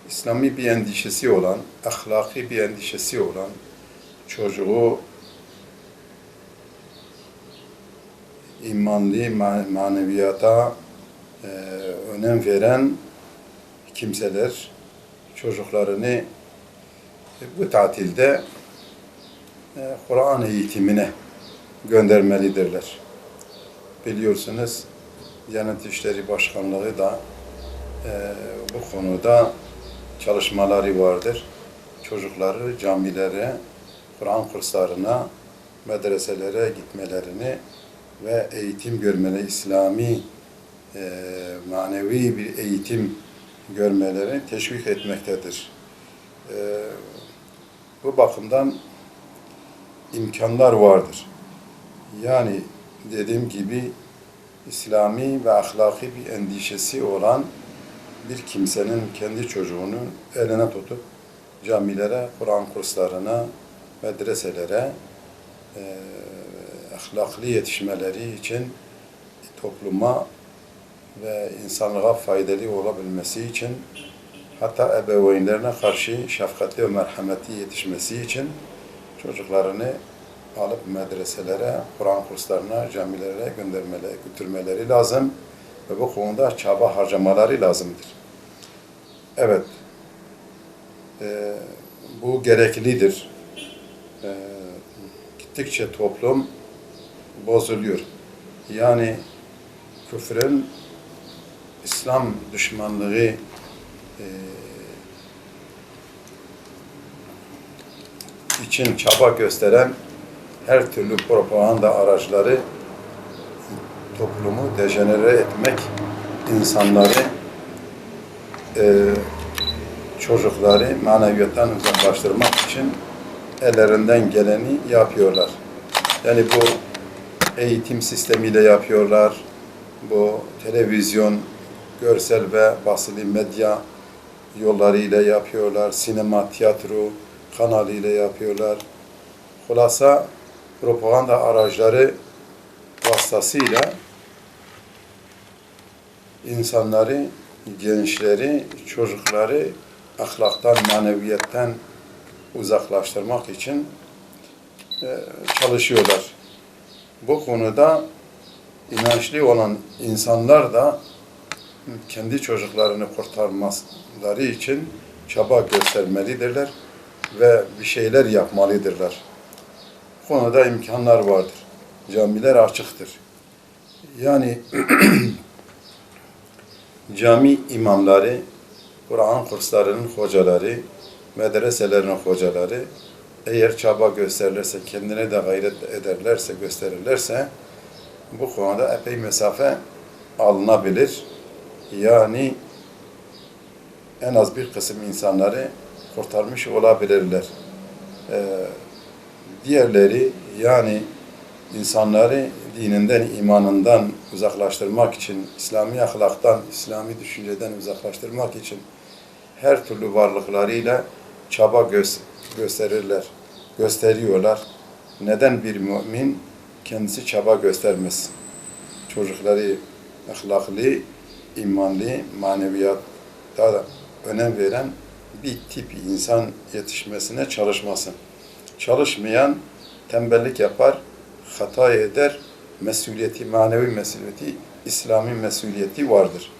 İslami bir endişesi olan, ahlaki bir endişesi olan, çocuğu imanlı, maneviyata önem veren kimseler çocuklarını bu tatilde Kur'an eğitimine göndermelidirler. Biliyorsunuz, Diyanet İşleri Başkanlığı da bu konuda çalışmaları vardır. Çocukları camilere, Kur'an kurslarına, medreselere gitmelerini ve eğitim görmeleri, İslami, manevi bir eğitim görmelerini teşvik etmektedir. Bu bakımdan imkanlar vardır. Yani dediğim gibi İslami ve ahlaki bir endişesi olan bir kimsenin kendi çocuğunu eline tutup camilere, Kur'an kurslarına, medreselere ahlaklı yetişmeleri için topluma ve insanlığa faydalı olabilmesi için, hatta ebeveynlerine karşı şefkatli ve merhametli yetişmesi için çocuklarını alıp medreselere, Kur'an kurslarına, camilere götürmeleri lazım ve bu konuda çaba harcamaları lazımdır. Evet, bu gereklidir. Gittikçe toplum bozuluyor. Yani küfrün, İslam düşmanlığı için çaba gösteren her türlü propaganda araçları toplumu dejenere etmek, insanları, çocukları maneviyattan uzaklaştırmak için ellerinden geleni yapıyorlar. Yani bu eğitim sistemiyle yapıyorlar, bu televizyon, görsel ve basılı medya yollarıyla yapıyorlar, sinema, tiyatro kanalıyla yapıyorlar. Hulasa propaganda araçları vasıtasıyla insanları, gençleri, çocukları ahlaktan, maneviyetten uzaklaştırmak için çalışıyorlar. Bu konuda inançlı olan insanlar da kendi çocuklarını kurtarmaları için çaba göstermelidirler ve bir şeyler yapmalıdırlar. Bu konuda imkanlar vardır. Camiler açıktır. Yani cami imamları, Kur'an kurslarının hocaları, medreselerin hocaları eğer çaba gösterirlerse, kendine de gayret ederlerse, gösterirlerse bu konuda epey mesafe alınabilir. Yani en az bir kısım insanları kurtarmış olabilirler. Diğerleri, yani insanları dininden, imanından uzaklaştırmak için, İslami ahlaktan, İslami düşünceden uzaklaştırmak için her türlü varlıklarıyla çaba gösteriyorlar. Neden bir mümin kendisi çaba göstermez? Çocukları ahlaklı, imanlı, maneviyatta da önem veren bir tip insan yetişmesine çalışmasın. Çalışmayan tembellik yapar, hata eder, mesuliyeti, manevi mesuliyeti, İslami mesuliyeti vardır.